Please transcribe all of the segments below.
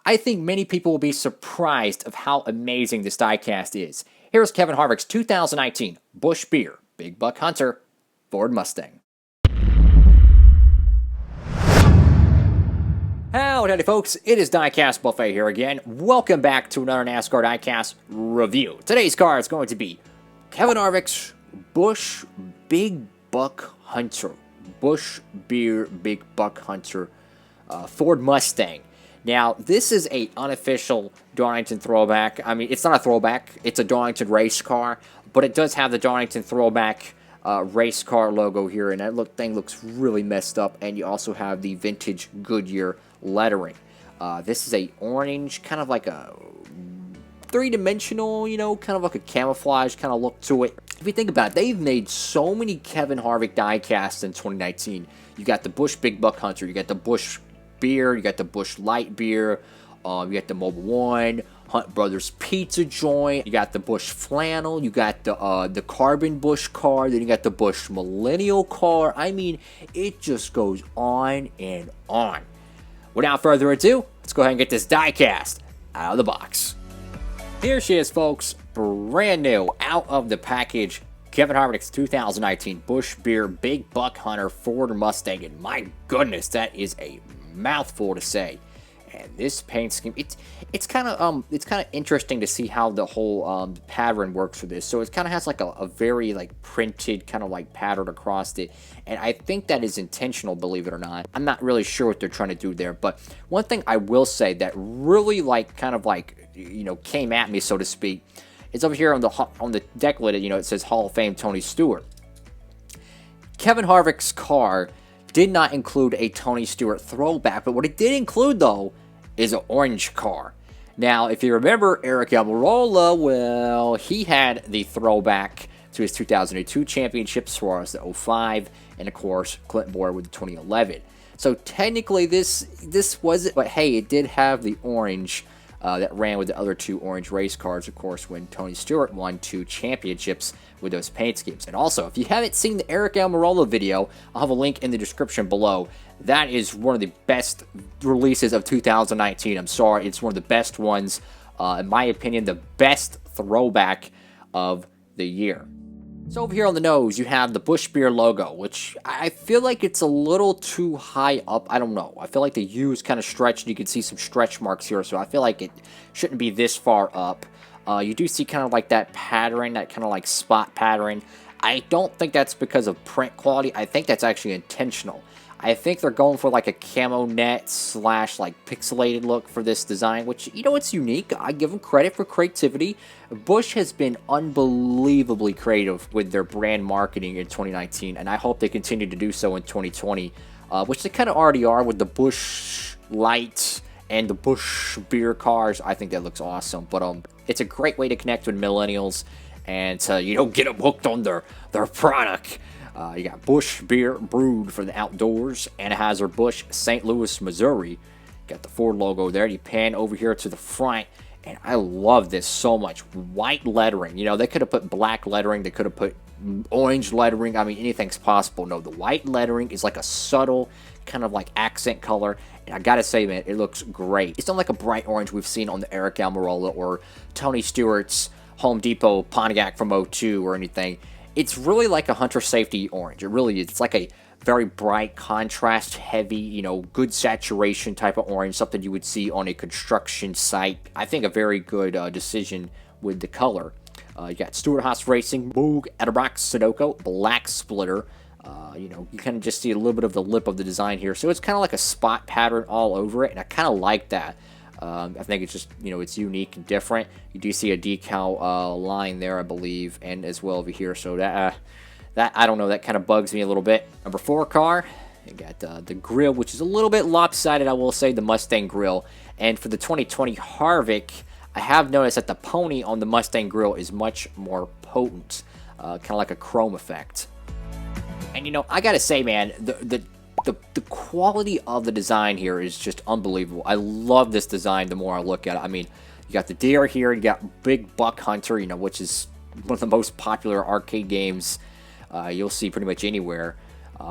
I think many people will be surprised of how amazing this diecast is. Here's Kevin Harvick's 2019 Busch Beer Big Buck Hunter Ford Mustang. Howdy folks, it is Diecastbuffet here again. Welcome back to another NASCAR Diecast review. Today's car is going to be Kevin Harvick's Busch Big Buck Hunter. Busch Beer Big Buck Hunter Ford Mustang. Now, this is an unofficial Darlington throwback. I mean, it's not a throwback. It's a Darlington race car, but it does have the Darlington throwback race car logo here, and that thing looks really messed up, and you also have the vintage Goodyear lettering. This is a orange, kind of like a three-dimensional, kind of like a camouflage kind of look to it. If you think about it, they've made so many Kevin Harvick diecasts in 2019. You got the Busch Big Buck Hunter, you got the Busch Beer, you got the Busch Light Beer, you got the Mobile One, Hunt Brothers Pizza Joint, you got the Busch Flannel, you got the Carbon Busch car, then you got the Busch Millennial car. I mean, it just goes on and on. Without further ado, let's go ahead and get this diecast out of the box. Here she is, folks, brand new, out of the package, Kevin Harvick's 2019 Busch Beer Big Buck Hunter Ford Mustang, and my goodness, that is a mouthful to say. And this paint scheme, it's kind of interesting to see how the whole pattern works for this. So it kind of has like a very like printed kind of like pattern across it, and I think that is intentional, believe it or not. I'm not really sure what they're trying to do there, but one thing I will say that really came at me, so to speak, is over here on the deck lid. It says Hall of Fame Tony Stewart. Kevin Harvick's car did not include a Tony Stewart throwback, but what it did include, though, is an orange car. Now, if you remember Eric Almirola, well, he had the throwback to his 2002 championships, as well as the 05, and of course, Clint Boyer with the 2011. So technically, this wasn't, but hey, it did have the orange that ran with the other two orange race cars, of course, when Tony Stewart won 2 championships with those paint schemes. And also, if you haven't seen the Eric Almirola video, I'll have a link in the description below. That is one of the best releases of 2019. I'm sorry, it's one of the best ones. In my opinion, the best throwback of the year. So over here on the nose, you have the Busch Beer logo, which I feel like it's a little too high up. I don't know. I feel like the U is kind of stretched. You can see some stretch marks here, so I feel like it shouldn't be this far up. You do see kind of like that pattern, that kind of like spot pattern. I don't think that's because of print quality. I think that's actually intentional. I think they're going for like a camo net / like pixelated look for this design, which, it's unique. I give them credit for creativity. Busch has been unbelievably creative with their brand marketing in 2019, and I hope they continue to do so in 2020, which they kind of already are with the Busch Light and the Busch Beer cars. I think that looks awesome, but it's a great way to connect with millennials and to, get them hooked on their product. You got Busch Beer brewed for the outdoors, Anheuser-Busch, St. Louis, Missouri. Got the Ford logo there. You pan over here to the front, and I love this so much. White lettering. They could have put black lettering. They could have put orange lettering. I mean, anything's possible. No, the white lettering is like a subtle kind of like accent color, and I gotta say, man, it looks great. It's not like a bright orange we've seen on the Eric Almirola or Tony Stewart's Home Depot Pontiac from 02 or anything. It's really like a Hunter Safety orange. It really is. It's like a very bright, contrast-heavy, good saturation type of orange, something you would see on a construction site. I think a very good decision with the color. You got Stewart-Haas Racing, Moog, Edelbrock, Sunoco, Black Splitter. You kind of just see a little bit of the lip of the design here. So it's kind of like a spot pattern all over it, and I kind of like that. I think it's just, it's unique and different. You do see a decal line there, I believe, and as well over here. So that I don't know, that kind of bugs me a little bit. Number 4 car, you got the grill, which is a little bit lopsided, I will say, the Mustang grill. And for the 2020 Harvick, I have noticed that the pony on the Mustang grill is much more potent, kind of like a chrome effect. And I gotta say, man, the quality of the design here is just unbelievable. I love this design the more I look at it. I mean, you got the deer here, you got Big Buck Hunter, which is one of the most popular arcade games you'll see pretty much anywhere.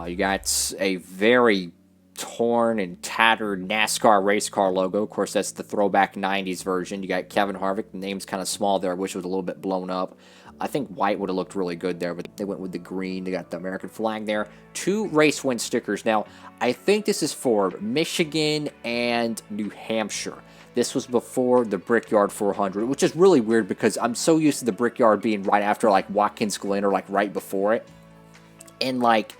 You got a very torn and tattered NASCAR race car logo. Of course, that's the throwback 90s version. You got Kevin Harvick. The name's kind of small there. I wish it was a little bit blown up. I think white would have looked really good there, but they went with the green. They got the American flag there. 2 race win stickers. Now, I think this is for Michigan and New Hampshire. This was before the Brickyard 400, which is really weird because I'm so used to the Brickyard being right after, like, Watkins Glen or, like, right before it. And, like,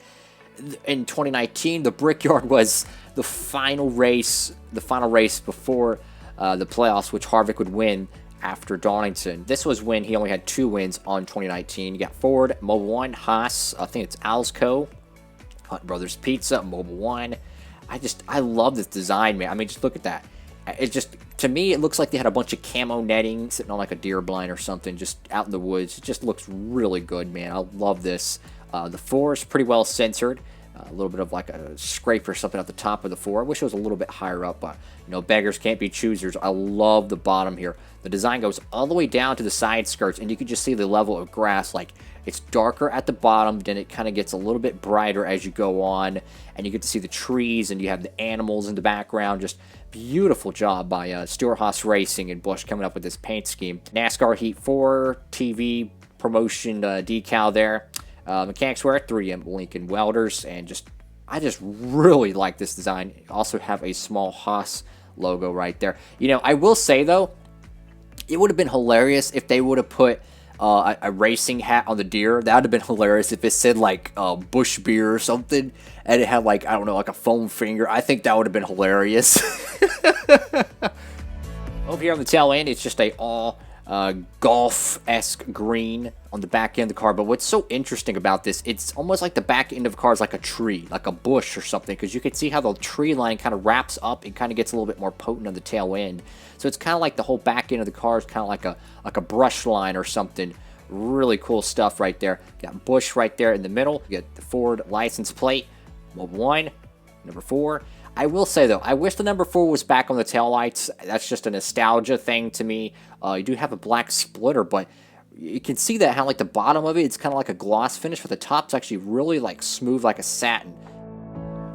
in 2019, the Brickyard was the final race before the playoffs, which Harvick would win after Donington. This was when he only had 2 wins on 2019. You got Ford, Mobil 1, Haas, I think it's Alsco, Hunt Brothers Pizza, Mobil 1. I love this design, man. I mean, just look at that. It just, to me, it looks like they had a bunch of camo netting sitting on like a deer blind or something just out in the woods. It just looks really good, man. I love this. The 4 is pretty well censored. A little bit of like a scrape or something at the top of the 4. I wish it was a little bit higher up, but you know, beggars can't be choosers. I love the bottom here. The design goes all the way down to the side skirts, and you can just see the level of grass. Like, it's darker at the bottom, then it kind of gets a little bit brighter as you go on, and you get to see the trees, and you have the animals in the background. Just beautiful job by Stewart-Haas Racing and Busch coming up with this paint scheme. NASCAR Heat 4 TV promotion decal there. Mechanics wear 3M Lincoln welders, and I just really like this design. Also have a small Haas logo right there. You know, I will say though, it would have been hilarious if they would have put a racing hat on the deer. That would have been hilarious if it said like Busch beer or something, and it had like, I don't know, like a foam finger. I think that would have been hilarious. Over here on the tail end, it's just a all golf-esque green on the back end of the car. But what's so interesting about this, it's almost like the back end of the car is like a tree, like a bush or something, because you can see how the tree line kind of wraps up and kind of gets a little bit more potent on the tail end. So it's kind of like the whole back end of the car is kind of like a brush line or something. Really cool stuff right there. You got Busch right there in the middle. You got the Ford license plate, Mobil 1, number 4. I will say, though, I wish the number 4 was back on the taillights. That's just a nostalgia thing to me. You do have a black splitter, but you can see that how, like, the bottom of it, it's kind of like a gloss finish, but the top's actually really, like, smooth like a satin.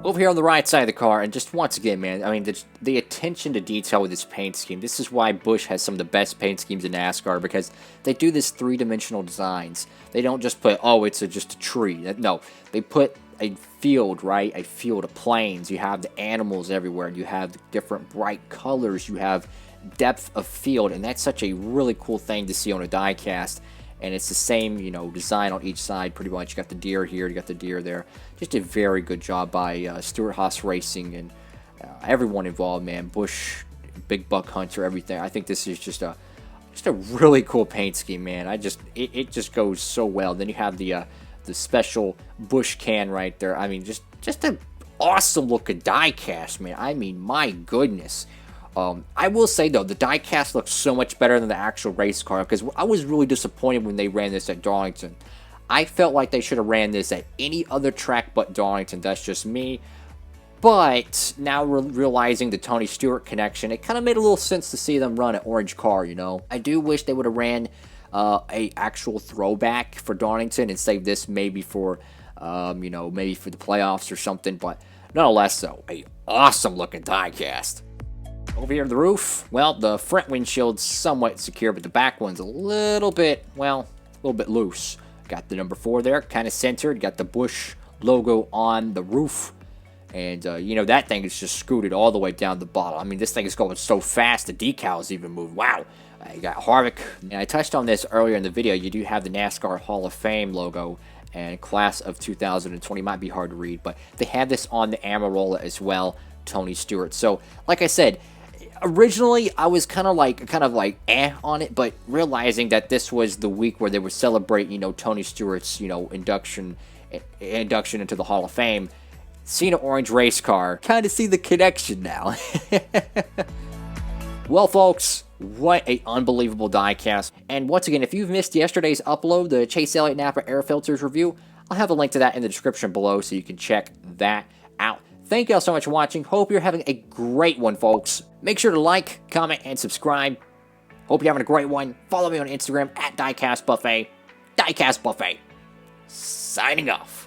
Over here on the right side of the car, and just once again, man, I mean, the attention to detail with this paint scheme. This is why Busch has some of the best paint schemes in NASCAR, because they do this 3-dimensional designs. They don't just put, oh, it's just a tree. No, they put a field, right? A field of plains. You have the animals everywhere. You have different bright colors. You have depth of field, and that's such a really cool thing to see on a diecast. And it's the same, you know, design on each side pretty much. You got the deer here, you got the deer there. Just a very good job by Stewart-Haas Racing and everyone involved, man. Busch, Big Buck Hunter, everything. I think this is just a really cool paint scheme, man. It just goes so well. Then you have the special Busch can right there. I mean, just an awesome looking diecast, man. I mean, my goodness. I will say, though, the diecast looks so much better than the actual race car, because I was really disappointed when they ran this at Darlington. I felt like they should have ran this at any other track but Darlington. That's just me. But now realizing the Tony Stewart connection, it kind of made a little sense to see them run an orange car, you know. I do wish they would have ran a actual throwback for Darlington and saved this maybe for, you know, maybe for the playoffs or something. But nonetheless, though, a awesome looking diecast. Over here on the roof, well, the front windshield's somewhat secure, but the back one's a little bit, well, a little bit loose. Got the number 4 there, kind of centered. Got the Busch logo on the roof. And, you know, that thing is just scooted all the way down the bottom. I mean, this thing is going so fast, the decals even move. Wow. You got HARVICK. And I touched on this earlier in the video. You do have the NASCAR Hall of Fame logo and class of 2020. Might be hard to read, but they have this on the Amarola as well, Tony Stewart. So, like I said, originally I was kind of like on it, but realizing that this was the week where they would celebrate, you know, Tony Stewart's, you know, induction into the Hall of Fame. Seeing an orange race car, kind of see the connection now. Well, folks, what a unbelievable diecast. And once again, if you've missed yesterday's upload, the Chase Elliott Napa Air Filters review, I'll have a link to that in the description below so you can check that out. Thank you all so much for watching. Hope you're having a great one, folks. Make sure to like, comment, and subscribe. Hope you're having a great one. Follow me on Instagram at Diecastbuffet. Diecastbuffet. Signing off.